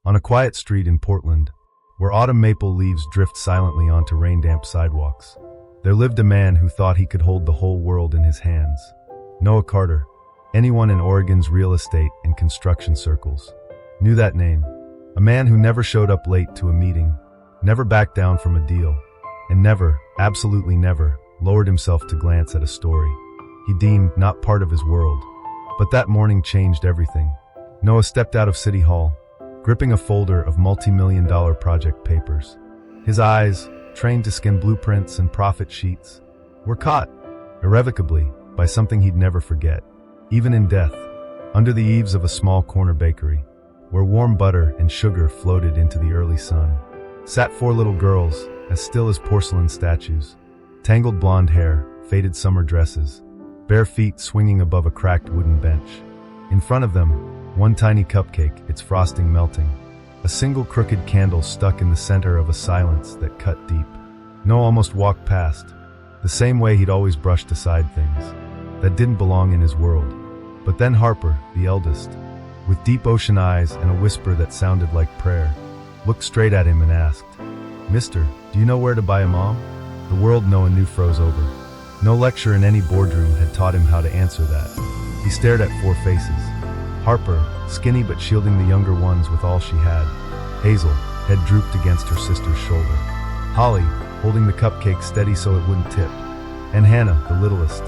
On a quiet street in Portland, where autumn maple leaves drift silently onto rain-damp sidewalks, there lived a man who thought he could hold the whole world in his hands. Noah Carter. Anyone in Oregon's real estate and construction circles knew that name. A man who never showed up late to a meeting, never backed down from a deal, and never, absolutely never, lowered himself to glance at a story he deemed not part of his world. But that morning changed everything. Noah stepped out of City Hall, gripping a folder of multi-million-dollar project papers. His eyes, trained to skim blueprints and profit sheets, were caught, irrevocably, by something he'd never forget. Even in death, under the eaves of a small corner bakery, where warm butter and sugar floated into the early sun, sat 4 little girls, as still as porcelain statues, tangled blonde hair, faded summer dresses, bare feet swinging above a cracked wooden bench. In front of them, one tiny cupcake, its frosting melting, a single crooked candle stuck in the center of a silence that cut deep. Noah almost walked past, the same way he'd always brushed aside things that didn't belong in his world. But then Harper, the eldest, with deep ocean eyes and a whisper that sounded like prayer, looked straight at him and asked, "Mister, do you know where to buy a mom?" The world Noah knew froze over. No lecture in any boardroom had taught him how to answer that. He stared at 4 faces. Harper, skinny but shielding the younger ones with all she had. Hazel, head drooped against her sister's shoulder. Holly, holding the cupcake steady so it wouldn't tip. And Hannah, the littlest,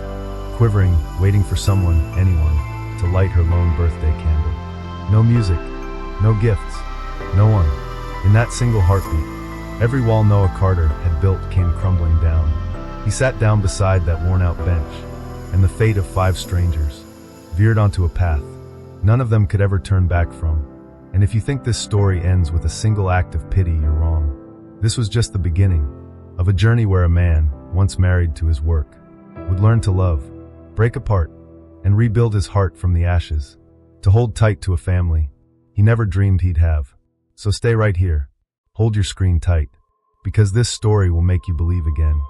quivering, waiting for someone, anyone, to light her lone birthday candle. No music, no gifts, no one. In that single heartbeat, every wall Noah Carter had built came crumbling down. He sat down beside that worn-out bench, and the fate of 5 strangers veered onto a path none of them could ever turn back from. And if you think this story ends with a single act of pity, you're wrong. This was just the beginning of a journey where a man, once married to his work, would learn to love, break apart, and rebuild his heart from the ashes, to hold tight to a family he never dreamed he'd have. So stay right here, hold your screen tight, because this story will make you believe again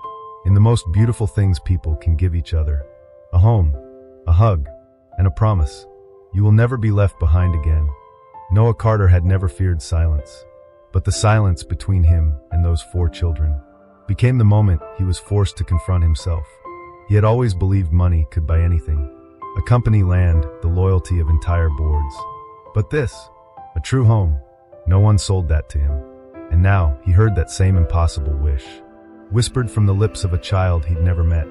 in the most beautiful things people can give each other: a home, a hug, and a promise. You will never be left behind again. Noah Carter had never feared silence, but the silence between him and those 4 children became the moment he was forced to confront himself. He had always believed money could buy anything: a company, land, the loyalty of entire boards. But this, a true home, no one sold that to him. And now he heard that same impossible wish, whispered from the lips of a child he'd never met.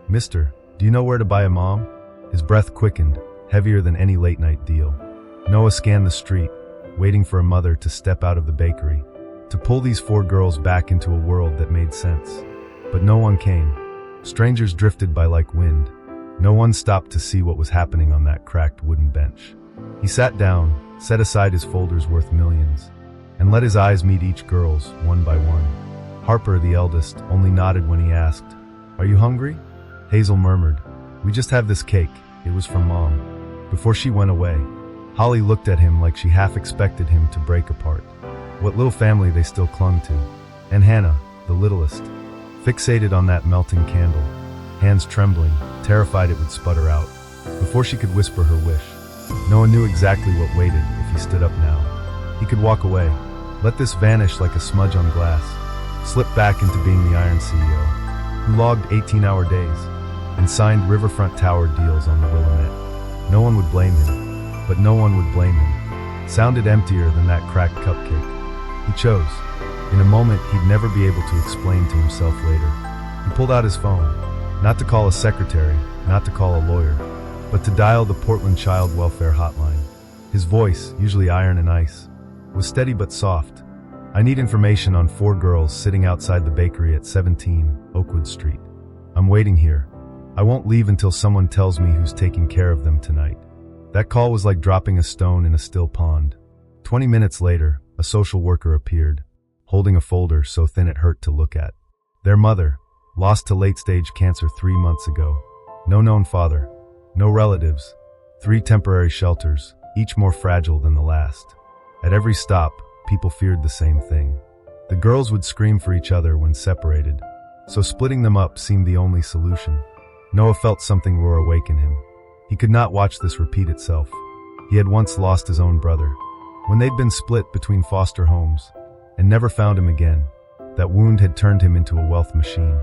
"Mister, do you know where to buy a mom?" His breath quickened, heavier than any late-night deal. Noah scanned the street, waiting for a mother to step out of the bakery, to pull these 4 girls back into a world that made sense. But no one came. Strangers drifted by like wind. No one stopped to see what was happening on that cracked wooden bench. He sat down, set aside his folders worth millions, and let his eyes meet each girl's, one by one. Harper, the eldest, only nodded when he asked, "Are you hungry?" Hazel murmured, "We just have this cake. It was from Mom," before she went away. Holly looked at him like she half expected him to break apart. What little family they still clung to. And Hannah, the littlest, fixated on that melting candle, hands trembling, terrified it would sputter out before she could whisper her wish. Noah knew exactly what waited if he stood up now. He could walk away, let this vanish like a smudge on glass, slip back into being the Iron CEO, who logged 18-hour days and signed riverfront tower deals on the Willamette. No one would blame him, but no one would blame him. Sounded emptier than that cracked cupcake. He chose, in a moment he'd never be able to explain to himself later. He pulled out his phone, not to call a secretary, not to call a lawyer, but to dial the Portland Child Welfare Hotline. His voice, usually iron and ice, was steady but soft. "I need information on 4 girls sitting outside the bakery at 17 Oakwood Street. I'm waiting here. I won't leave until someone tells me who's taking care of them tonight." That call was like dropping a stone in a still pond. 20 minutes later, a social worker appeared, holding a folder so thin it hurt to look at. Their mother, lost to late-stage cancer 3 months ago. No known father. No relatives. 3 temporary shelters, each more fragile than the last. At every stop, people feared the same thing. The girls would scream for each other when separated, so splitting them up seemed the only solution. Noah felt something roar awake in him. He could not watch this repeat itself. He had once lost his own brother. When they'd been split between foster homes and never found him again, that wound had turned him into a wealth machine,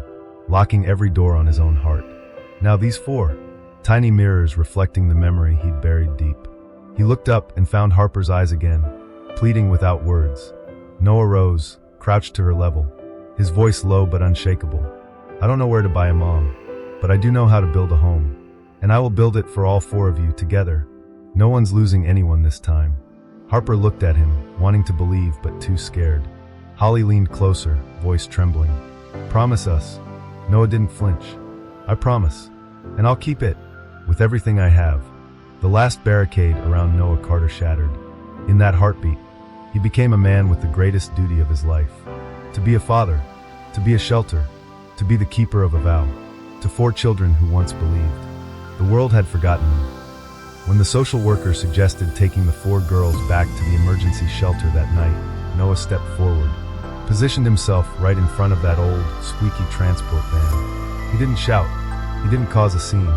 locking every door on his own heart. Now these 4 tiny mirrors reflecting the memory he'd buried deep. He looked up and found Harper's eyes again, pleading without words. Noah rose, crouched to her level, his voice low but unshakable. I don't know where to buy a mom, but I do know how to build a home, and I will build it for all 4 of you together. No one's losing anyone this time. Harper looked at him, wanting to believe but too scared. Holly leaned closer, voice trembling. Promise us. Noah didn't flinch. I promise. And I'll keep it, with everything I have. The last barricade around Noah Carter shattered. In that heartbeat, he became a man with the greatest duty of his life. To be a father, to be a shelter, to be the keeper of a vow, to 4 children who once believed. The world had forgotten him. When the social worker suggested taking the 4 girls back to the emergency shelter that night, Noah stepped forward, positioned himself right in front of that old, squeaky transport van. He didn't shout, he didn't cause a scene,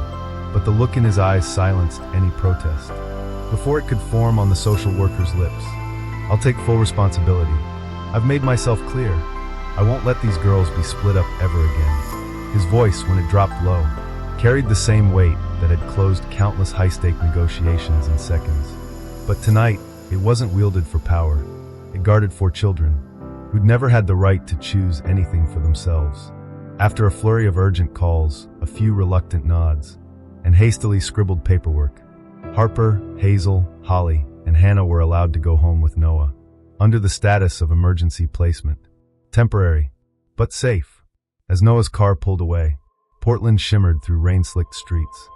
but the look in his eyes silenced any protest. Before it could form on the social worker's lips, I'll take full responsibility. I've made myself clear. I won't let these girls be split up ever again. His voice, when it dropped low, carried the same weight that had closed countless high-stake negotiations in seconds. But tonight, it wasn't wielded for power. It guarded 4 children, who'd never had the right to choose anything for themselves. After a flurry of urgent calls, a few reluctant nods, and hastily scribbled paperwork, Harper, Hazel, Holly, and Hannah were allowed to go home with Noah, under the status of emergency placement. Temporary, but safe. As Noah's car pulled away, Portland shimmered through rain-slicked streets,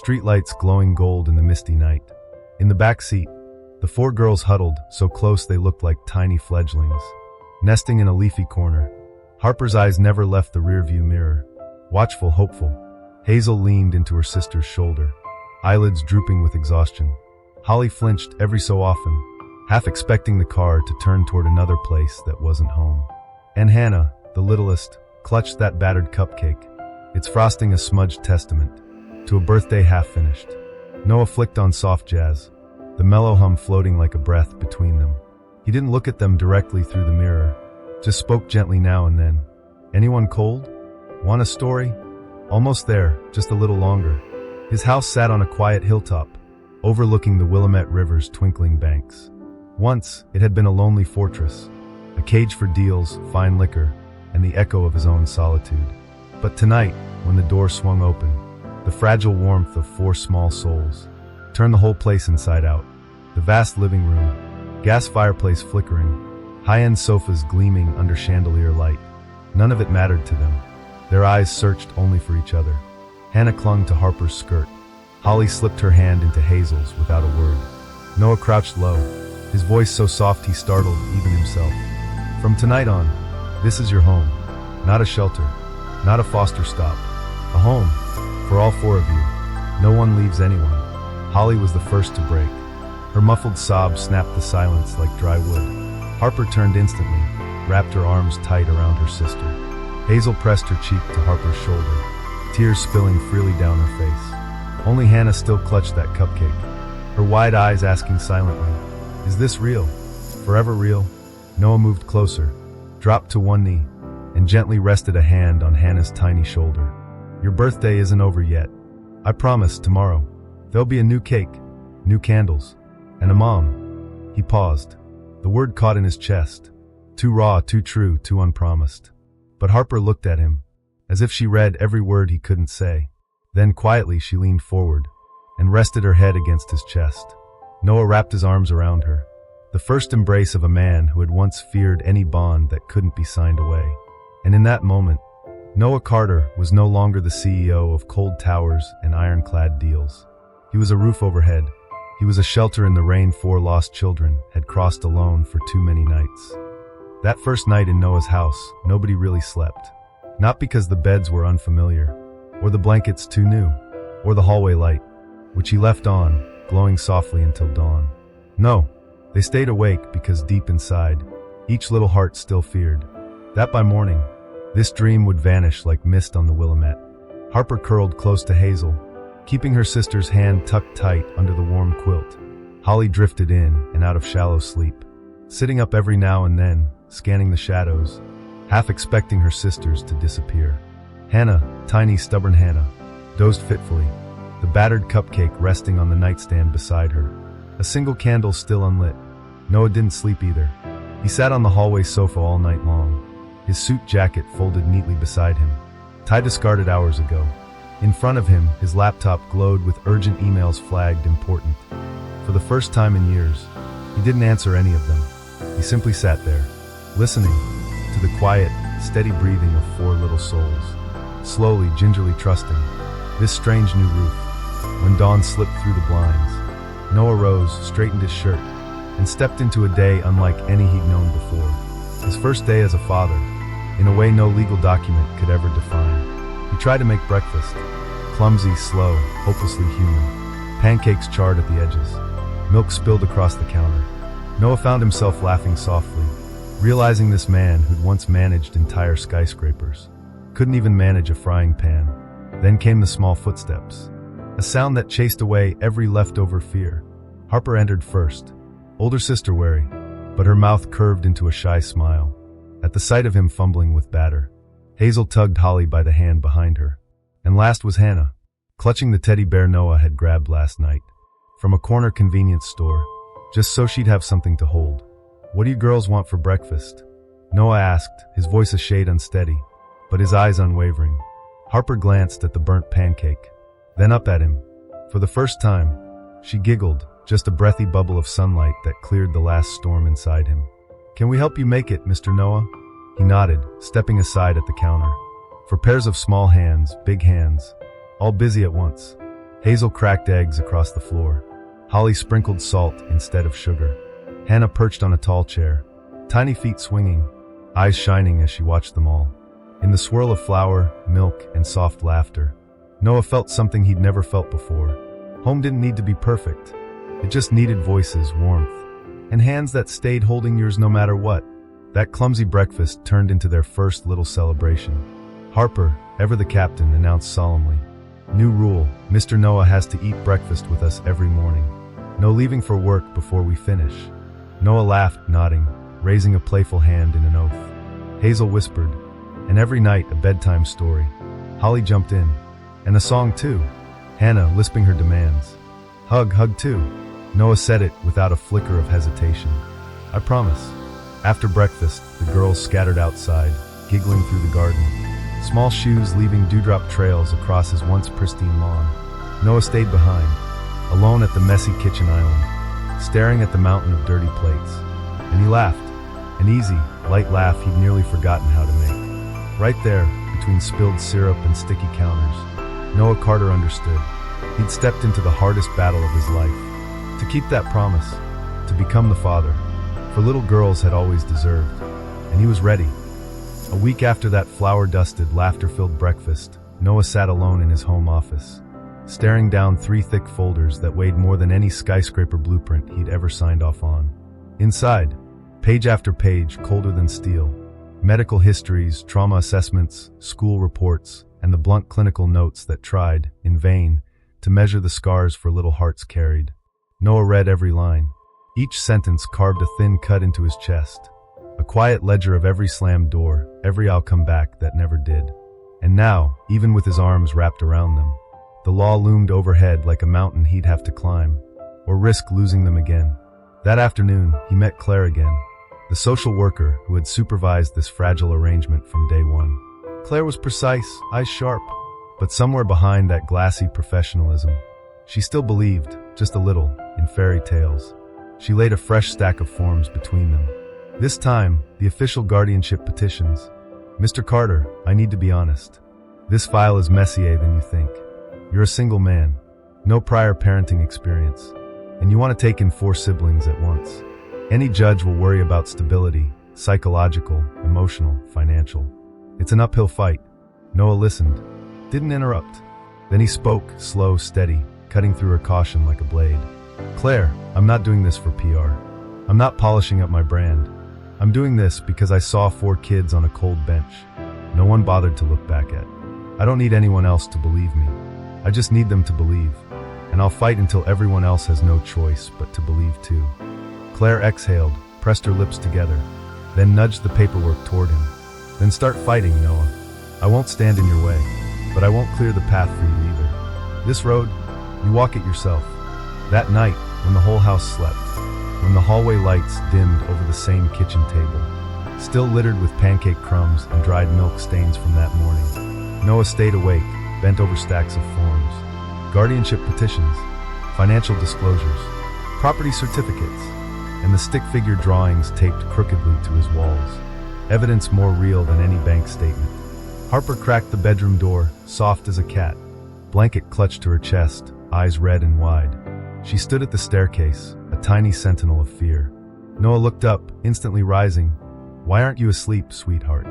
streetlights glowing gold in the misty night. In the back seat, the 4 girls huddled so close they looked like tiny fledglings, nesting in a leafy corner. Harper's eyes never left the rearview mirror. Watchful, hopeful, Hazel leaned into her sister's shoulder, eyelids drooping with exhaustion. Holly flinched every so often, half expecting the car to turn toward another place that wasn't home. And Hannah, the littlest, clutched that battered cupcake, its frosting a smudged testament to a birthday half-finished. Noah flicked on soft jazz, the mellow hum floating like a breath between them. He didn't look at them directly through the mirror, just spoke gently now and then. Anyone cold? Want a story? Almost there, just a little longer. His house sat on a quiet hilltop, overlooking the Willamette River's twinkling banks. Once, it had been a lonely fortress, a cage for deals, fine liquor, and the echo of his own solitude. But tonight, when the door swung open, the fragile warmth of 4 small souls turned the whole place inside out. The vast living room, gas fireplace flickering, high-end sofas gleaming under chandelier light. None of it mattered to them. Their eyes searched only for each other. Hannah clung to Harper's skirt. Holly slipped her hand into Hazel's without a word. Noah crouched low, his voice so soft he startled even himself. From tonight on, this is your home. Not a shelter, not a foster stop. A home, for all 4 of you. No one leaves anyone. Holly was the first to break. Her muffled sob snapped the silence like dry wood. Harper turned instantly, wrapped her arms tight around her sister. Hazel pressed her cheek to Harper's shoulder, tears spilling freely down her face. Only Hannah still clutched that cupcake, her wide eyes asking silently, "Is this real? Forever real?" Noah moved closer, dropped to one knee, and gently rested a hand on Hannah's tiny shoulder. "Your birthday isn't over yet. I promise tomorrow. There'll be a new cake, new candles, and a mom." He paused. The word caught in his chest. Too raw, too true, too unpromised. But Harper looked at him, as if she read every word he couldn't say. Then quietly she leaned forward, and rested her head against his chest. Noah wrapped his arms around her, the first embrace of a man who had once feared any bond that couldn't be signed away. And in that moment, Noah Carter was no longer the CEO of cold towers and ironclad deals. He was a roof overhead. He was a shelter in the rain 4 lost children had crossed alone for too many nights. That first night in Noah's house, nobody really slept. Not because the beds were unfamiliar, or the blankets too new, or the hallway light, which he left on, glowing softly until dawn. No, they stayed awake because deep inside, each little heart still feared that by morning, this dream would vanish like mist on the Willamette. Harper curled close to Hazel, keeping her sister's hand tucked tight under the warm quilt. Holly drifted in and out of shallow sleep, sitting up every now and then, scanning the shadows, half expecting her sisters to disappear. Hannah, tiny stubborn Hannah, dozed fitfully, the battered cupcake resting on the nightstand beside her. A single candle still unlit. Noah didn't sleep either. He sat on the hallway sofa all night long, his suit jacket folded neatly beside him, tie discarded hours ago. In front of him, his laptop glowed with urgent emails flagged important. For the first time in years, he didn't answer any of them. He simply sat there, listening to the quiet, steady breathing of four little souls, slowly, gingerly trusting this strange new roof. When dawn slipped through the blinds, Noah rose, straightened his shirt, and stepped into a day unlike any he'd known before. His first day as a father, in a way no legal document could ever define. He tried to make breakfast, clumsy, slow, hopelessly human. Pancakes charred at the edges, milk spilled across the counter. Noah found himself laughing softly, realizing this man who'd once managed entire skyscrapers couldn't even manage a frying pan. Then came the small footsteps, a sound that chased away every leftover fear. Harper entered first, older sister wary, but her mouth curved into a shy smile at the sight of him fumbling with batter. Hazel tugged Holly by the hand behind her. And last was Hannah, clutching the teddy bear Noah had grabbed last night from a corner convenience store, just so she'd have something to hold. "What do you girls want for breakfast?" Noah asked, his voice a shade unsteady, but his eyes unwavering. Harper glanced at the burnt pancake, then up at him. For the first time, she giggled, just a breathy bubble of sunlight that cleared the last storm inside him. "Can we help you make it, Mr. Noah?" He nodded, stepping aside at the counter. For pairs of small hands, big hands, all busy at once. Hazel cracked eggs across the floor. Holly sprinkled salt instead of sugar. Hannah perched on a tall chair, tiny feet swinging, eyes shining as she watched them all. In the swirl of flour, milk, and soft laughter, Noah felt something he'd never felt before. Home didn't need to be perfect. It just needed voices, warmth, and hands that stayed holding yours no matter what. That clumsy breakfast turned into their first little celebration. Harper, ever the captain, announced solemnly, "New rule, Mr. Noah has to eat breakfast with us every morning. No leaving for work before we finish." Noah laughed, nodding, raising a playful hand in an oath. Hazel whispered, "And every night a bedtime story." Holly jumped in, "And a song too." Hannah lisping her demands. Hug too." Noah said it without a flicker of hesitation. "I promise." After breakfast, the girls scattered outside, giggling through the garden, small shoes leaving dewdrop trails across his once pristine lawn. Noah stayed behind, alone at the messy kitchen island, staring at the mountain of dirty plates. And he laughed, an easy, light laugh he'd nearly forgotten how to make. Right there, between spilled syrup and sticky counters, Noah Carter understood. He'd stepped into the hardest battle of his life. To keep that promise, to become the father for little girls had always deserved, and he was ready. A week after that flour-dusted, laughter-filled breakfast, Noah sat alone in his home office, staring down 3 thick folders that weighed more than any skyscraper blueprint he'd ever signed off on. Inside, page after page, colder than steel, medical histories, trauma assessments, school reports, and the blunt clinical notes that tried, in vain, to measure the scars for little hearts carried. Noah read every line. Each sentence carved a thin cut into his chest, a quiet ledger of every slammed door, every "I'll come back" that never did. And now, even with his arms wrapped around them, the law loomed overhead like a mountain he'd have to climb, or risk losing them again. That afternoon, he met Claire again, the social worker who had supervised this fragile arrangement from day one. Claire was precise, eyes sharp, but somewhere behind that glassy professionalism, she still believed, just a little, in fairy tales. She laid a fresh stack of forms between them. This time, the official guardianship petitions. "Mr. Carter, I need to be honest. This file is messier than you think. You're a single man, no prior parenting experience, and you want to take in 4 siblings at once. Any judge will worry about stability, psychological, emotional, financial. It's an uphill fight." Noah listened, didn't interrupt. Then he spoke, slow, steady, cutting through her caution like a blade. "Claire, I'm not doing this for PR. I'm not polishing up my brand. I'm doing this because I saw 4 kids on a cold bench. No one bothered to look back at. I don't need anyone else to believe me. I just need them to believe. and I'll fight until everyone else has no choice but to believe too. Claire exhaled, pressed her lips together, then nudged the paperwork toward him. Then start fighting, Noah. I won't stand in your way, but I won't clear the path for you either. This road, you walk it yourself. That night, when the whole house slept, when the hallway lights dimmed over the same kitchen table, still littered with pancake crumbs and dried milk stains from that morning, Noah stayed awake, bent over stacks of forms. Guardianship petitions, financial disclosures, property certificates, and the stick figure drawings taped crookedly to his walls. Evidence more real than any bank statement. Harper cracked the bedroom door, soft as a cat. Blanket clutched to her chest, eyes red and wide. She stood at the staircase, a tiny sentinel of fear. Noah looked up, instantly rising. "Why aren't you asleep, sweetheart?"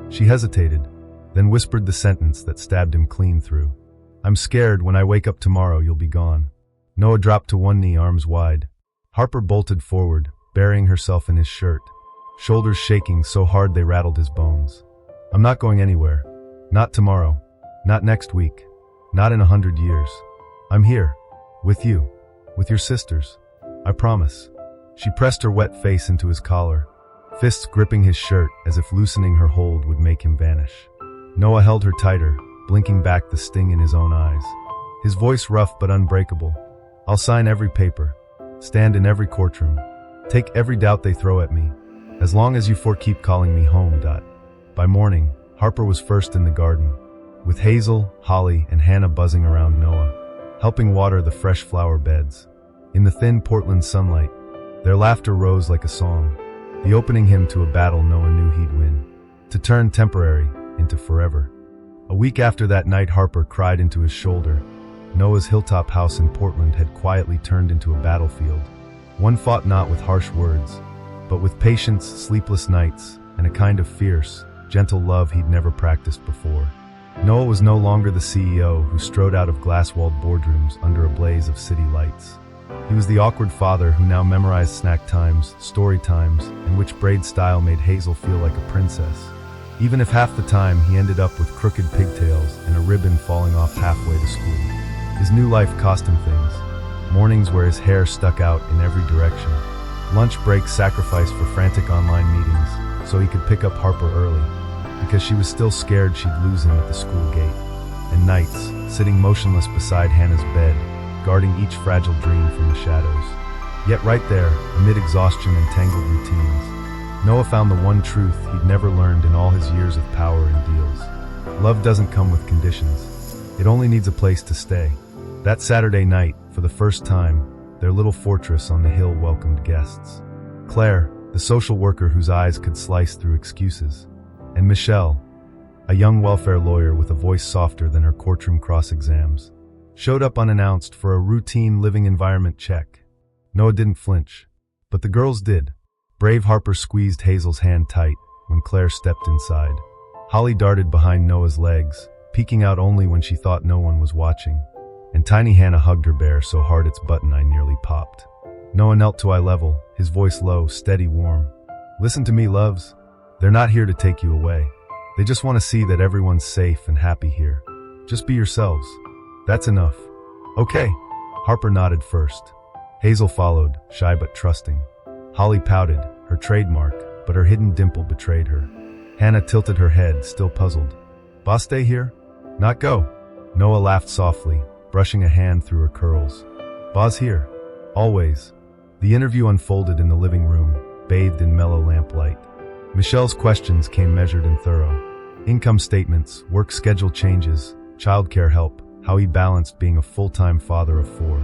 She hesitated, then whispered the sentence that stabbed him clean through. "I'm scared when I wake up tomorrow you'll be gone." Noah dropped to one knee, arms wide. Harper bolted forward, burying herself in his shirt, shoulders shaking so hard they rattled his bones. "I'm not going anywhere. Not tomorrow. Not next week. Not in 100 years. I'm here. With you. With your sisters. I promise." She pressed her wet face into his collar, fists gripping his shirt as if loosening her hold would make him vanish. Noah held her tighter, blinking back the sting in his own eyes. His voice rough but unbreakable. "I'll sign every paper. Stand in every courtroom. Take every doubt they throw at me. As long as you four keep calling me home. By morning, Harper was first in the garden, with Hazel, Holly, and Hannah buzzing around Noah, helping water the fresh flower beds. In the thin Portland sunlight, their laughter rose like a song, the opening hymn to a battle Noah knew he'd win, to turn temporary into forever. A week after that night, Harper cried into his shoulder. Noah's hilltop house in Portland had quietly turned into a battlefield. One fought not with harsh words, but with patience, sleepless nights, and a kind of fierce, gentle love he'd never practiced before. Noah was no longer the CEO who strode out of glass-walled boardrooms under a blaze of city lights. He was the awkward father who now memorized snack times, story times, and which braid style made Hazel feel like a princess. Even if half the time he ended up with crooked pigtails and a ribbon falling off halfway to school. His new life cost him things. Mornings where his hair stuck out in every direction. Lunch breaks sacrificed for frantic online meetings so he could pick up Harper early, because she was still scared she'd lose him at the school gate. And nights, sitting motionless beside Hannah's bed, guarding each fragile dream from the shadows. Yet right there, amid exhaustion and tangled routines, Noah found the one truth he'd never learned in all his years of power and deals. Love doesn't come with conditions. It only needs a place to stay. That Saturday night, for the first time, their little fortress on the hill welcomed guests. Claire, the social worker whose eyes could slice through excuses, and Michelle, a young welfare lawyer with a voice softer than her courtroom cross-exams, showed up unannounced for a routine living environment check. Noah didn't flinch, but the girls did. Brave Harper squeezed Hazel's hand tight when Claire stepped inside. Holly darted behind Noah's legs, peeking out only when she thought no one was watching. And tiny Hannah hugged her bear so hard its button eye nearly popped. Noah knelt to eye level, his voice low, steady, warm. "Listen to me, loves. They're not here to take you away. They just want to see that everyone's safe and happy here. Just be yourselves. That's enough." "Okay." Harper nodded first. Hazel followed, shy but trusting. Holly pouted, her trademark, but her hidden dimple betrayed her. Hannah tilted her head, still puzzled. "Boss stay here? Not go?" Noah laughed softly, brushing a hand through her curls. "Boss here. Always." The interview unfolded in the living room, bathed in mellow lamplight. Michelle's questions came measured and thorough. Income statements, work schedule changes, childcare help, how he balanced being a full-time father of 4.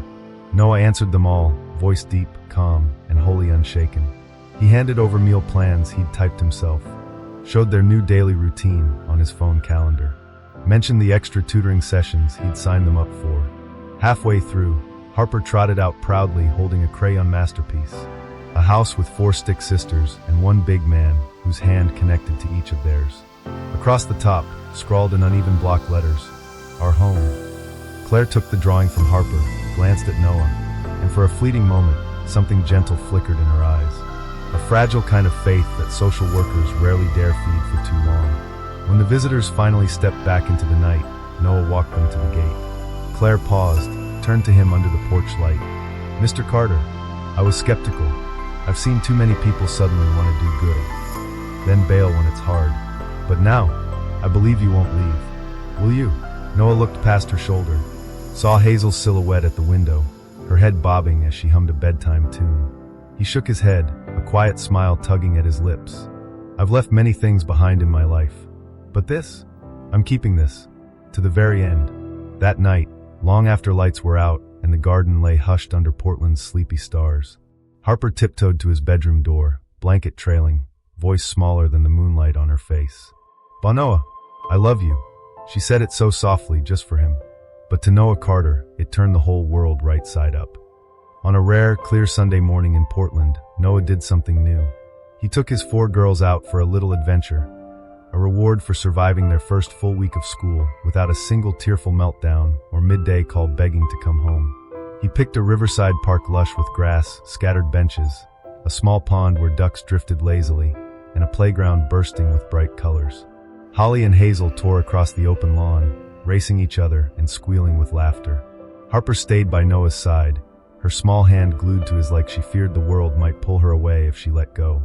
Noah answered them all, voice deep, calm, and wholly unshaken. He handed over meal plans he'd typed himself, showed their new daily routine on his phone calendar, mentioned the extra tutoring sessions he'd signed them up for. Halfway through, Harper trotted out proudly holding a crayon masterpiece, a house with 4 stick sisters and one big man whose hand connected to each of theirs. Across the top, scrawled in uneven block letters, "Our home." Claire took the drawing from Harper, glanced at Noah, and for a fleeting moment, something gentle flickered in her eyes. A fragile kind of faith that social workers rarely dare feed for too long. When the visitors finally stepped back into the night, Noah walked them to the gate. Claire paused, turned to him under the porch light. "Mr. Carter, I was skeptical. I've seen too many people suddenly want to do good, then bail when it's hard. But now, I believe you won't leave. Will you?" Noah looked past her shoulder, saw Hazel's silhouette at the window, her head bobbing as she hummed a bedtime tune. He shook his head, a quiet smile tugging at his lips. "I've left many things behind in my life. But this? I'm keeping this. To the very end." That night, long after lights were out and the garden lay hushed under Portland's sleepy stars, Harper tiptoed to his bedroom door, blanket trailing, voice smaller than the moonlight on her face. "Noah, I love you." She said it so softly just for him. But to Noah Carter, it turned the whole world right side up. On a rare, clear Sunday morning in Portland, Noah did something new. He took his 4 girls out for a little adventure, a reward for surviving their first full week of school without a single tearful meltdown or midday call begging to come home. He picked a riverside park lush with grass, scattered benches, a small pond where ducks drifted lazily, and a playground bursting with bright colors. Holly and Hazel tore across the open lawn, racing each other and squealing with laughter. Harper stayed by Noah's side, her small hand glued to his like she feared the world might pull her away if she let go.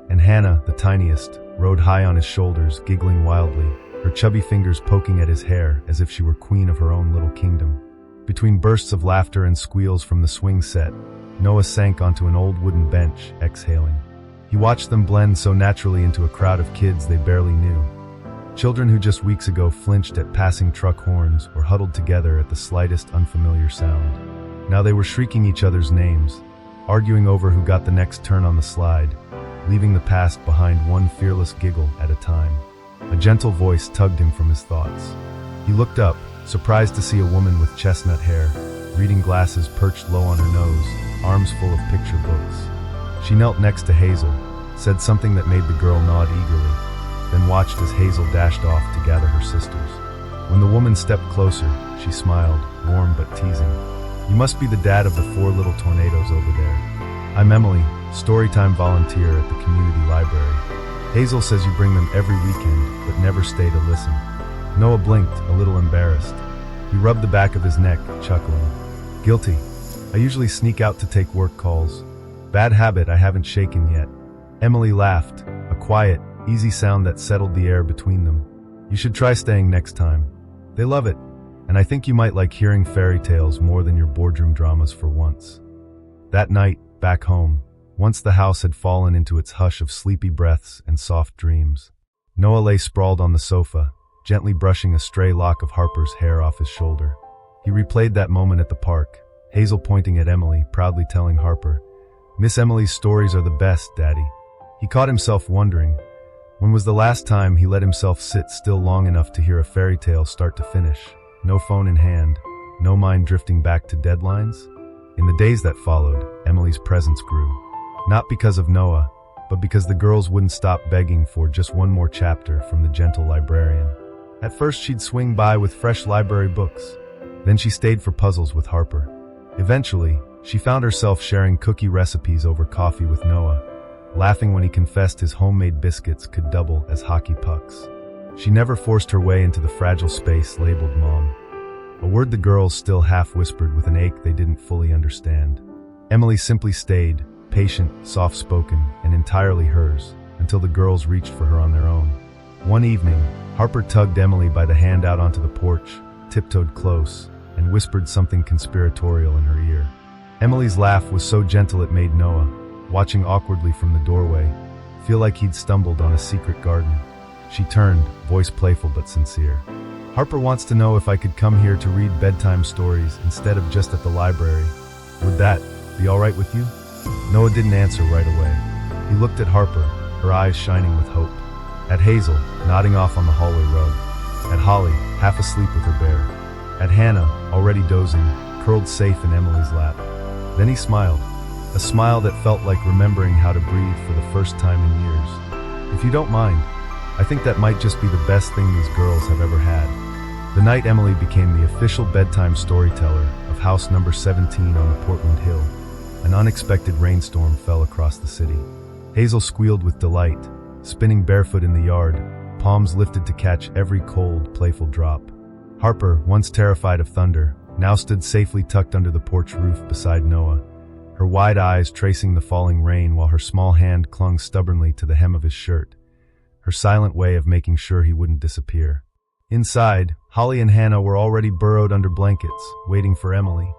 And Hannah, the tiniest, rode high on his shoulders, giggling wildly, her chubby fingers poking at his hair as if she were queen of her own little kingdom. Between bursts of laughter and squeals from the swing set, Noah sank onto an old wooden bench, exhaling. He watched them blend so naturally into a crowd of kids they barely knew. Children who just weeks ago flinched at passing truck horns or huddled together at the slightest unfamiliar sound. Now they were shrieking each other's names, arguing over who got the next turn on the slide, leaving the past behind one fearless giggle at a time. A gentle voice tugged him from his thoughts. He looked up, surprised to see a woman with chestnut hair, reading glasses perched low on her nose, arms full of picture books. She knelt next to Hazel, said something that made the girl nod eagerly, then watched as Hazel dashed off to gather her sisters. When the woman stepped closer, she smiled, warm but teasing. "You must be the dad of the 4 little tornadoes over there. I'm Emily, storytime volunteer at the community library. Hazel says you bring them every weekend, but never stay to listen." Noah blinked, a little embarrassed. He rubbed the back of his neck, chuckling. "Guilty. I usually sneak out to take work calls. Bad habit I haven't shaken yet." Emily laughed, a quiet, easy sound that settled the air between them. "You should try staying next time. They love it, and I think you might like hearing fairy tales more than your boardroom dramas for once." That night, back home, once the house had fallen into its hush of sleepy breaths and soft dreams, Noah lay sprawled on the sofa, gently brushing a stray lock of Harper's hair off his shoulder. He replayed that moment at the park, Hazel pointing at Emily, proudly telling Harper, "Miss Emily's stories are the best, Daddy." He caught himself wondering, when was the last time he let himself sit still long enough to hear a fairy tale start to finish? No phone in hand, no mind drifting back to deadlines? In the days that followed, Emily's presence grew. Not because of Noah, but because the girls wouldn't stop begging for just one more chapter from the gentle librarian. At first she'd swing by with fresh library books. Then she stayed for puzzles with Harper. Eventually, she found herself sharing cookie recipes over coffee with Noah, laughing when he confessed his homemade biscuits could double as hockey pucks. She never forced her way into the fragile space labeled Mom, a word the girls still half-whispered with an ache they didn't fully understand. Emily simply stayed, patient, soft-spoken, and entirely hers, until the girls reached for her on their own. One evening, Harper tugged Emily by the hand out onto the porch, tiptoed close, and whispered something conspiratorial in her ear. Emily's laugh was so gentle it made Noah, watching awkwardly from the doorway, feel like he'd stumbled on a secret garden. She turned, voice playful but sincere. "Harper wants to know if I could come here to read bedtime stories instead of just at the library. Would that be all right with you?" Noah didn't answer right away. He looked at Harper, her eyes shining with hope. At Hazel, nodding off on the hallway rug. At Holly, half asleep with her bear. At Hannah, already dozing, curled safe in Emily's lap. Then he smiled, a smile that felt like remembering how to breathe for the first time in years. "If you don't mind, I think that might just be the best thing these girls have ever had." The night Emily became the official bedtime storyteller of house number 17 on the Portland Hill, an unexpected rainstorm fell across the city. Hazel squealed with delight, spinning barefoot in the yard, palms lifted to catch every cold, playful drop. Harper, once terrified of thunder, now stood safely tucked under the porch roof beside Noah, her wide eyes tracing the falling rain while her small hand clung stubbornly to the hem of his shirt, her silent way of making sure he wouldn't disappear. Inside, Holly and Hannah were already burrowed under blankets, waiting for Emily.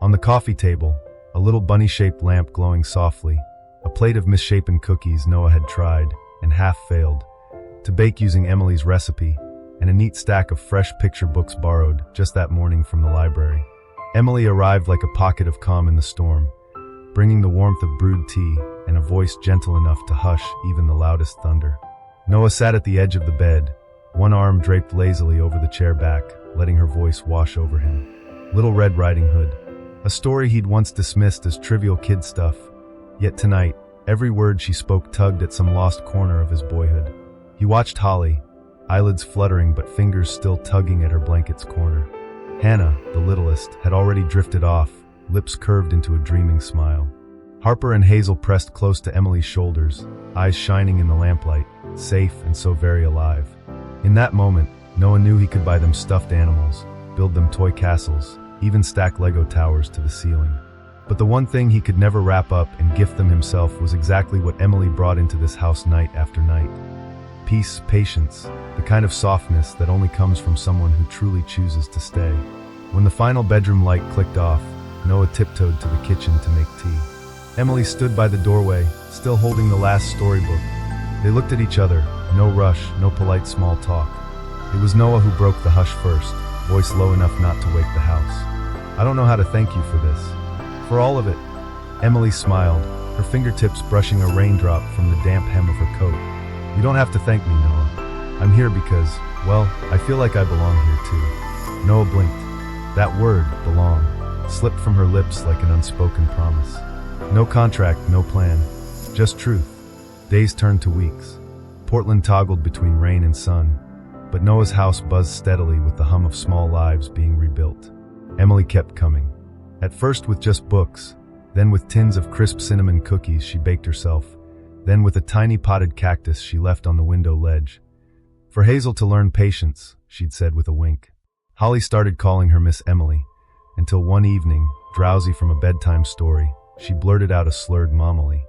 On the coffee table, a little bunny-shaped lamp glowing softly, a plate of misshapen cookies Noah had tried, and half failed, to bake using Emily's recipe, and a neat stack of fresh picture books borrowed just that morning from the library. Emily arrived like a pocket of calm in the storm, bringing the warmth of brewed tea and a voice gentle enough to hush even the loudest thunder. Noah sat at the edge of the bed, one arm draped lazily over the chair back, letting her voice wash over him. Little Red Riding Hood, a story he'd once dismissed as trivial kid stuff, yet tonight, every word she spoke tugged at some lost corner of his boyhood. He watched Holly, eyelids fluttering but fingers still tugging at her blanket's corner. Hannah, the littlest, had already drifted off, lips curved into a dreaming smile. Harper and Hazel pressed close to Emily's shoulders, eyes shining in the lamplight, safe and so very alive. In that moment, Noah knew he could buy them stuffed animals, build them toy castles, even stack Lego towers to the ceiling. But the one thing he could never wrap up and gift them himself was exactly what Emily brought into this house night after night. Peace, patience, the kind of softness that only comes from someone who truly chooses to stay. When the final bedroom light clicked off, Noah tiptoed to the kitchen to make tea. Emily stood by the doorway, still holding the last storybook. They looked at each other, no rush, no polite small talk. It was Noah who broke the hush first, voice low enough not to wake the house. "I don't know how to thank you for this. For all of it." Emily smiled, her fingertips brushing a raindrop from the damp hem of her coat. "You don't have to thank me, Noah. I'm here because, well, I feel like I belong here too." Noah blinked. That word, belong, slipped from her lips like an unspoken promise. No contract, no plan, just truth. Days turned to weeks. Portland toggled between rain and sun, but Noah's house buzzed steadily with the hum of small lives being rebuilt. Emily kept coming. At first with just books, then with tins of crisp cinnamon cookies she baked herself, then with a tiny potted cactus she left on the window ledge. "For Hazel to learn patience," she'd said with a wink. Holly started calling her Miss Emily, until one evening, drowsy from a bedtime story, she blurted out a slurred momily.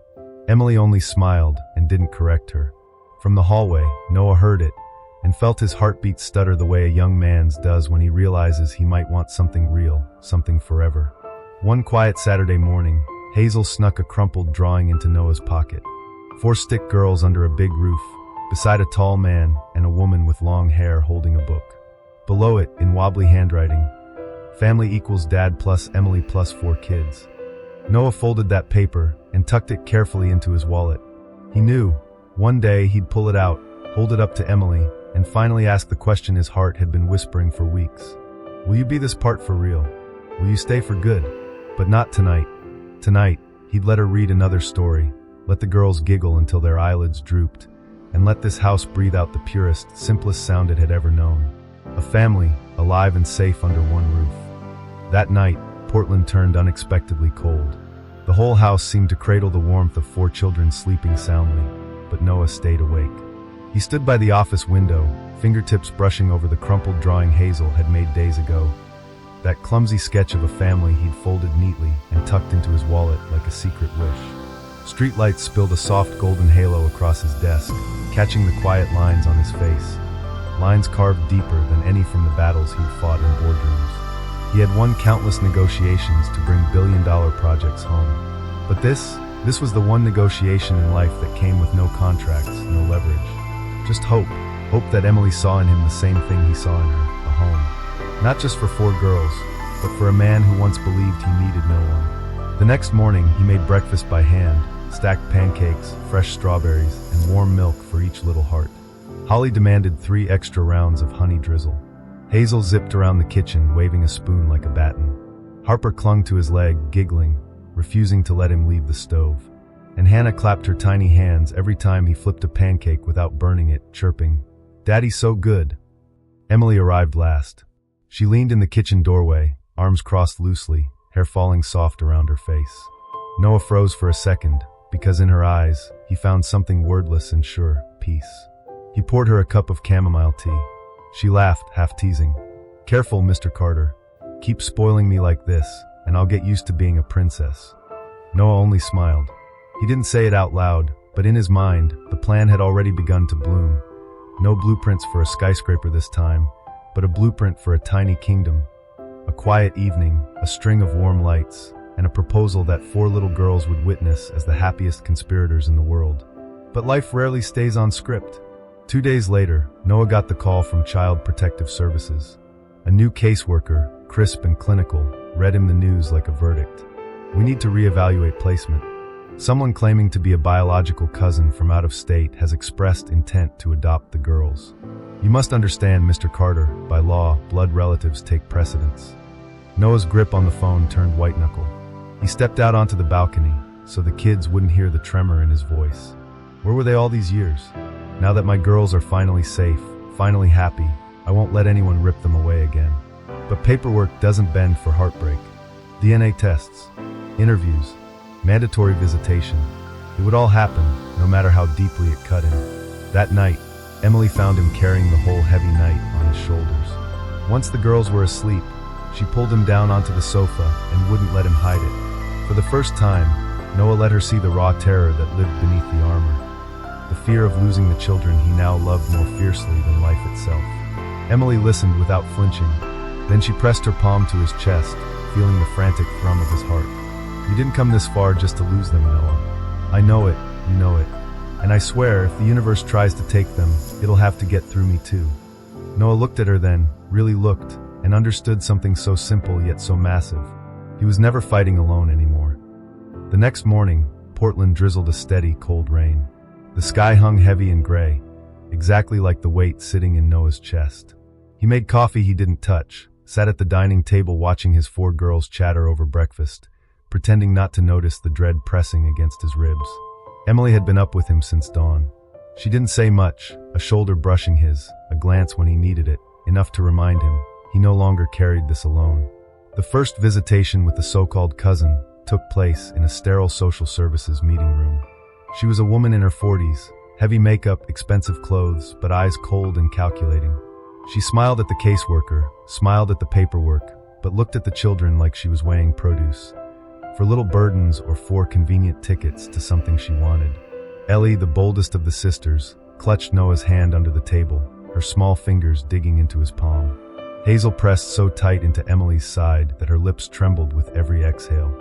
Emily only smiled and didn't correct her. From the hallway, Noah heard it, and felt his heartbeat stutter the way a young man's does when he realizes he might want something real, something forever. One quiet Saturday morning, Hazel snuck a crumpled drawing into Noah's pocket. 4 stick girls under a big roof, beside a tall man and a woman with long hair holding a book. Below it, in wobbly handwriting, "Family equals Dad plus Emily plus 4 kids." Noah folded that paper and tucked it carefully into his wallet. He knew, one day he'd pull it out, hold it up to Emily, and finally ask the question his heart had been whispering for weeks. "Will you be this part for real? Will you stay for good?" But not tonight. Tonight, he'd let her read another story, let the girls giggle until their eyelids drooped, and let this house breathe out the purest, simplest sound it had ever known. A family, alive and safe under one roof. That night, Portland turned unexpectedly cold. The whole house seemed to cradle the warmth of 4 children sleeping soundly, but Noah stayed awake. He stood by the office window, fingertips brushing over the crumpled drawing Hazel had made days ago. That clumsy sketch of a family he'd folded neatly and tucked into his wallet like a secret wish. Streetlights spilled a soft golden halo across his desk, catching the quiet lines on his face. Lines carved deeper than any from the battles he'd fought in boardrooms. He had won countless negotiations to bring billion-dollar projects home. But this was the one negotiation in life that came with no contracts, no leverage. Just hope. Hope that Emily saw in him the same thing he saw in her, a home. Not just for 4 girls, but for a man who once believed he needed no one. The next morning, he made breakfast by hand, stacked pancakes, fresh strawberries, and warm milk for each little heart. Holly demanded 3 extra rounds of honey drizzle. Hazel zipped around the kitchen, waving a spoon like a baton. Harper clung to his leg, giggling, refusing to let him leave the stove. And Hannah clapped her tiny hands every time he flipped a pancake without burning it, chirping, "Daddy's so good." Emily arrived last. She leaned in the kitchen doorway, arms crossed loosely, hair falling soft around her face. Noah froze for a second, because in her eyes, he found something wordless and sure, peace. He poured her a cup of chamomile tea. She laughed, half teasing. "Careful, Mr. Carter. Keep spoiling me like this, and I'll get used to being a princess." Noah only smiled. He didn't say it out loud, but in his mind, the plan had already begun to bloom. No blueprints for a skyscraper this time, but a blueprint for a tiny kingdom. A quiet evening, a string of warm lights, and a proposal that 4 little girls would witness as the happiest conspirators in the world. But life rarely stays on script. 2 days later, Noah got the call from Child Protective Services. A new caseworker, crisp and clinical, read him the news like a verdict. "We need to reevaluate placement. Someone claiming to be a biological cousin from out of state has expressed intent to adopt the girls. You must understand, Mr. Carter, by law, blood relatives take precedence." Noah's grip on the phone turned white-knuckle. He stepped out onto the balcony, so the kids wouldn't hear the tremor in his voice. Where were they all these years? Now that my girls are finally safe, finally happy, I won't let anyone rip them away again. But paperwork doesn't bend for heartbreak. DNA tests, interviews, mandatory visitation. It would all happen, no matter how deeply it cut him. That night, Emily found him carrying the whole heavy night on his shoulders. Once the girls were asleep, she pulled him down onto the sofa and wouldn't let him hide it. For the first time, Noah let her see the raw terror that lived beneath the armor. The fear of losing the children he now loved more fiercely than life itself. Emily listened without flinching. Then she pressed her palm to his chest, feeling the frantic thrum of his heart. "You didn't come this far just to lose them, Noah. I know it, you know it. And I swear, if the universe tries to take them, it'll have to get through me too." Noah looked at her then, really looked, and understood something so simple yet so massive. He was never fighting alone anymore. The next morning, Portland drizzled a steady, cold rain. The sky hung heavy and gray, exactly like the weight sitting in Noah's chest. He made coffee he didn't touch, sat at the dining table watching his 4 girls chatter over breakfast, pretending not to notice the dread pressing against his ribs. Emily had been up with him since dawn. She didn't say much, a shoulder brushing his, a glance when he needed it, enough to remind him he no longer carried this alone. The first visitation with the so-called cousin took place in a sterile social services meeting room. She was a woman in her 40s, heavy makeup, expensive clothes, but eyes cold and calculating. She smiled at the caseworker, smiled at the paperwork, but looked at the children like she was weighing produce. For little burdens or 4 convenient tickets to something she wanted. Ellie, the boldest of the sisters, clutched Noah's hand under the table, her small fingers digging into his palm. Hazel pressed so tight into Emily's side that her lips trembled with every exhale.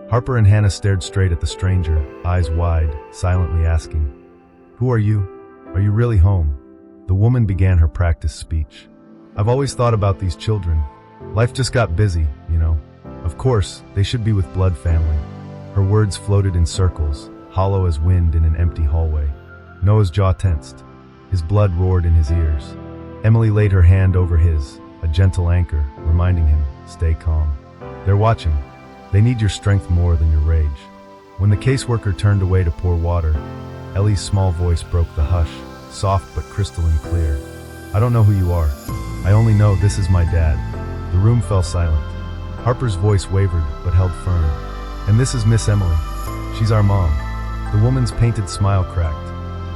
Harper and Hannah stared straight at the stranger, eyes wide, silently asking, "Who are you? Are you really home?" The woman began her practice speech. "I've always thought about these children. Life just got busy, you know. Of course, they should be with blood family." Her words floated in circles, hollow as wind in an empty hallway. Noah's jaw tensed. His blood roared in his ears. Emily laid her hand over his, a gentle anchor, reminding him, "Stay calm. They're watching. They need your strength more than your rage." When the caseworker turned away to pour water, Ellie's small voice broke the hush, soft but crystalline clear. "I don't know who you are. I only know this is my dad." The room fell silent. Harper's voice wavered but held firm. "And this is Miss Emily. She's our mom." The woman's painted smile cracked.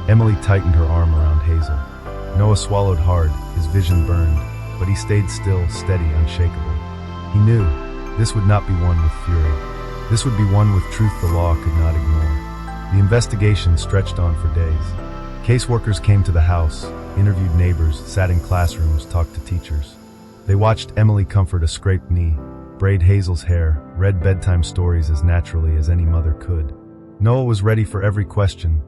Emily tightened her arm around Hazel. Noah swallowed hard, his vision burned, but he stayed still, steady, unshakable. He knew this would not be one with fury. This would be one with truth the law could not ignore. The investigation stretched on for days. Caseworkers came to the house, interviewed neighbors, sat in classrooms, talked to teachers. They watched Emily comfort a scraped knee, braid Hazel's hair, read bedtime stories as naturally as any mother could. Noah was ready for every question.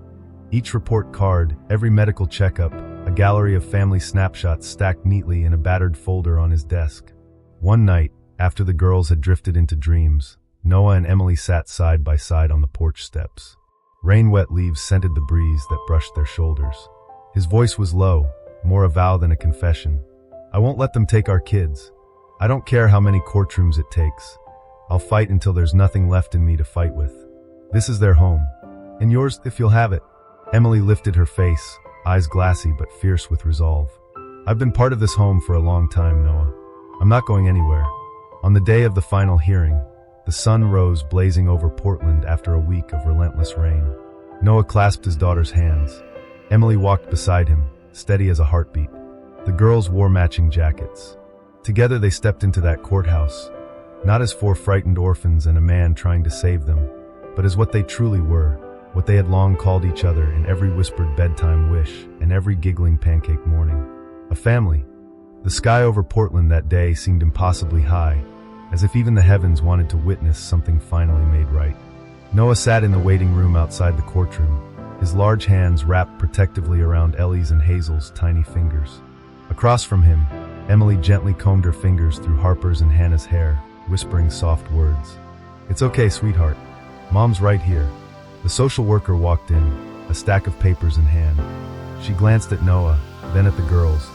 Each report card, every medical checkup, a gallery of family snapshots stacked neatly in a battered folder on his desk. One night, after the girls had drifted into dreams, Noah and Emily sat side by side on the porch steps. Rain-wet leaves scented the breeze that brushed their shoulders. His voice was low, more a vow than a confession. "I won't let them take our kids. I don't care how many courtrooms it takes. I'll fight until there's nothing left in me to fight with. This is their home. And yours, if you'll have it." Emily lifted her face, eyes glassy but fierce with resolve. "I've been part of this home for a long time, Noah. I'm not going anywhere." On the day of the final hearing, the sun rose blazing over Portland after a week of relentless rain. Noah clasped his daughter's hands. Emily walked beside him, steady as a heartbeat. The girls wore matching jackets. Together they stepped into that courthouse, not as four frightened orphans and a man trying to save them, but as what they truly were, what they had long called each other in every whispered bedtime wish and every giggling pancake morning. A family. The sky over Portland that day seemed impossibly high, as if even the heavens wanted to witness something finally made right. Noah sat in the waiting room outside the courtroom, his large hands wrapped protectively around Ellie's and Hazel's tiny fingers. Across from him, Emily gently combed her fingers through Harper's and Hannah's hair, whispering soft words. "It's okay, sweetheart. Mom's right here." The social worker walked in, a stack of papers in hand. She glanced at Noah, then at the girls,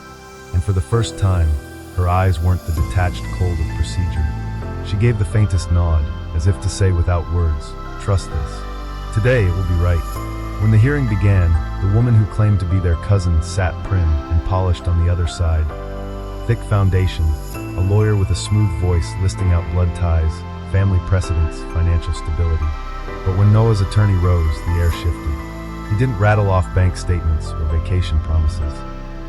and for the first time, her eyes weren't the detached cold of procedure. She gave the faintest nod, as if to say without words, "Trust this. Today it will be right." When the hearing began, the woman who claimed to be their cousin sat prim and polished on the other side. Thick foundation, a lawyer with a smooth voice listing out blood ties, family precedents, financial stability. But when Noah's attorney rose, the air shifted. He didn't rattle off bank statements or vacation promises.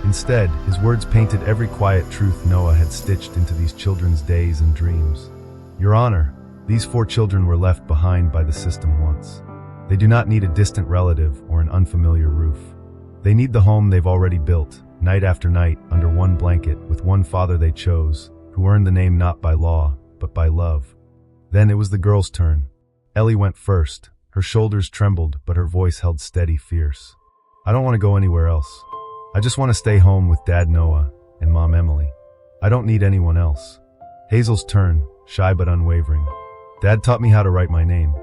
Instead, his words painted every quiet truth Noah had stitched into these children's days and dreams. "Your Honor, these 4 children were left behind by the system once. They do not need a distant relative or an unfamiliar roof. They need the home they've already built, night after night, under one blanket, with one father they chose, who earned the name not by law, but by love." Then it was the girl's turn. Ellie went first. Her shoulders trembled, but her voice held steady, fierce. "I don't want to go anywhere else. I just want to stay home with Dad Noah and Mom Emily. I don't need anyone else." Hazel's turn, shy but unwavering. "Dad taught me how to write my name.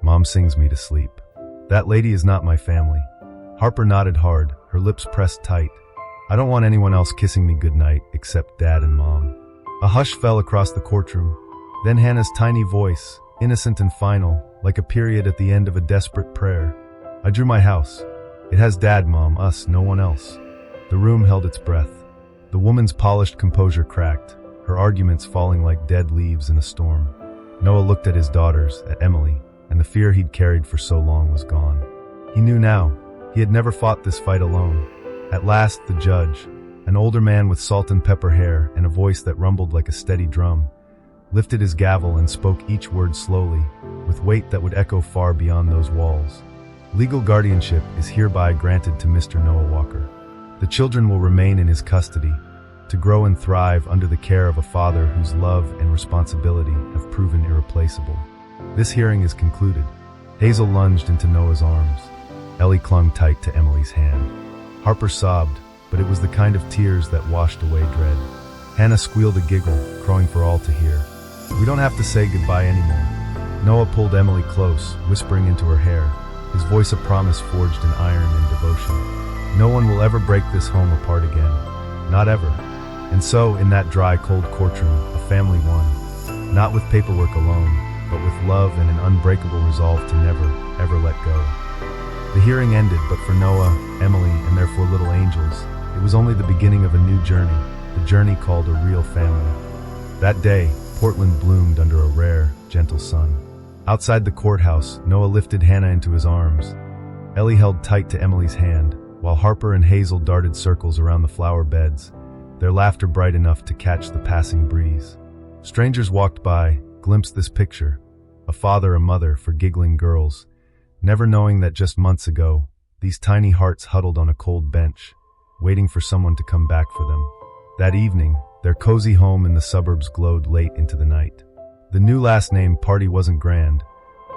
Mom sings me to sleep. That lady is not my family." Harper nodded hard, her lips pressed tight. "I don't want anyone else kissing me goodnight except Dad and Mom." A hush fell across the courtroom. Then Hannah's tiny voice, innocent and final, like a period at the end of a desperate prayer. "I drew my house. It has Dad, Mom, us, no one else." The room held its breath. The woman's polished composure cracked, her arguments falling like dead leaves in a storm. Noah looked at his daughters, at Emily, and the fear he'd carried for so long was gone. He knew now. He had never fought this fight alone. At last, the judge, an older man with salt and pepper hair and a voice that rumbled like a steady drum, lifted his gavel and spoke each word slowly, with weight that would echo far beyond those walls. "Legal guardianship is hereby granted to Mr. Noah Walker. The children will remain in his custody, to grow and thrive under the care of a father whose love and responsibility have proven irreplaceable. This hearing is concluded." Hazel lunged into Noah's arms. Ellie clung tight to Emily's hand. Harper sobbed, but it was the kind of tears that washed away dread. Hannah squealed a giggle, crowing for all to hear. "We don't have to say goodbye anymore." Noah pulled Emily close, whispering into her hair, his voice a promise forged in iron and devotion. "No one will ever break this home apart again. Not ever." And so, in that dry, cold courtroom, a family won. Not with paperwork alone, but with love and an unbreakable resolve to never, ever let go. The hearing ended, but for Noah, Emily, and their 4 little angels, it was only the beginning of a new journey, the journey called a real family. That day, Portland bloomed under a rare, gentle sun. Outside the courthouse, Noah lifted Hannah into his arms. Ellie held tight to Emily's hand, while Harper and Hazel darted circles around the flower beds, their laughter bright enough to catch the passing breeze. Strangers walked by, glimpsed this picture, a father, a mother for giggling girls, never knowing that just months ago, these tiny hearts huddled on a cold bench, waiting for someone to come back for them. That evening, their cozy home in the suburbs glowed late into the night. The new last name party wasn't grand,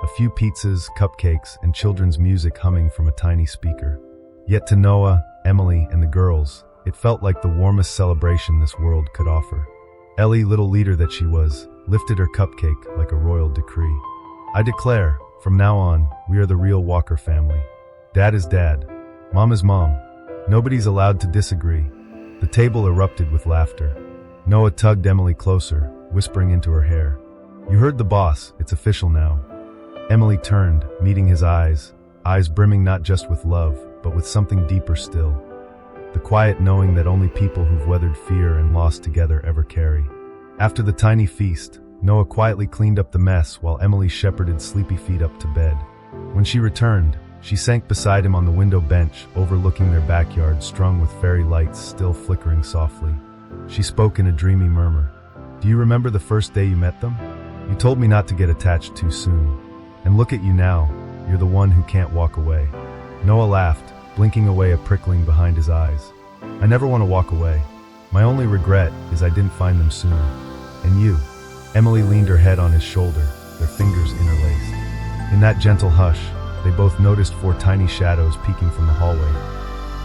a few pizzas, cupcakes, and children's music humming from a tiny speaker. Yet to Noah, Emily, and the girls, it felt like the warmest celebration this world could offer. Ellie, little leader that she was, lifted her cupcake like a royal decree. "I declare, from now on, we are the real Walker family. Dad is Dad. Mom is Mom. Nobody's allowed to disagree." The table erupted with laughter. Noah tugged Emily closer, whispering into her hair. "You heard the boss, it's official now." Emily turned, meeting his eyes brimming not just with love, but with something deeper still. The quiet knowing that only people who've weathered fear and loss together ever carry. After the tiny feast, Noah quietly cleaned up the mess while Emily shepherded sleepy feet up to bed. When she returned, she sank beside him on the window bench, overlooking their backyard strung with fairy lights still flickering softly. She spoke in a dreamy murmur. Do you remember the first day you met them? You told me not to get attached too soon. And look at you now, you're the one who can't walk away. Noah laughed, blinking away a prickling behind his eyes. I never want to walk away. My only regret is I didn't find them sooner. And you? Emily leaned her head on his shoulder, their fingers interlaced. In that gentle hush, they both noticed 4 tiny shadows peeking from the hallway,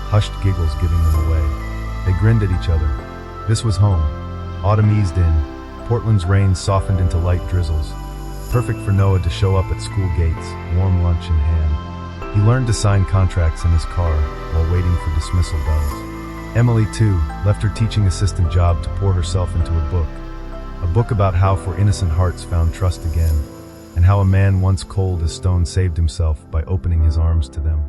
hushed giggles giving them away. They grinned at each other. This was home. Autumn eased in. Portland's rain softened into light drizzles. Perfect for Noah to show up at school gates, warm lunch in hand. He learned to sign contracts in his car while waiting for dismissal bells. Emily, too, left her teaching assistant job to pour herself into a book about how 4 innocent hearts found trust again, and how a man once cold as stone saved himself by opening his arms to them.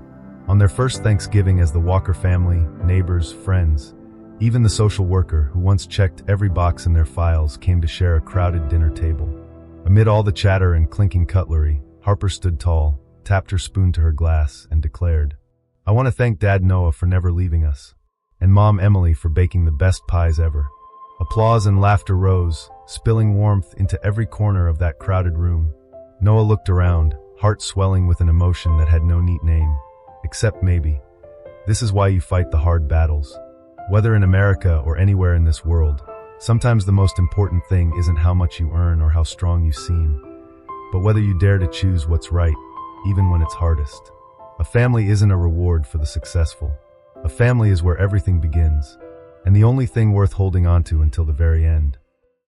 On their first Thanksgiving as the Walker family, neighbors, friends, even the social worker who once checked every box in their files came to share a crowded dinner table. Amid all the chatter and clinking cutlery, Harper stood tall, tapped her spoon to her glass, and declared, I want to thank Dad Noah for never leaving us, and Mom Emily for baking the best pies ever. Applause and laughter rose, spilling warmth into every corner of that crowded room. Noah looked around, heart swelling with an emotion that had no neat name. Except maybe. This is why you fight the hard battles. Whether in America or anywhere in this world, sometimes the most important thing isn't how much you earn or how strong you seem, but whether you dare to choose what's right, even when it's hardest. A family isn't a reward for the successful. A family is where everything begins, and the only thing worth holding on to until the very end.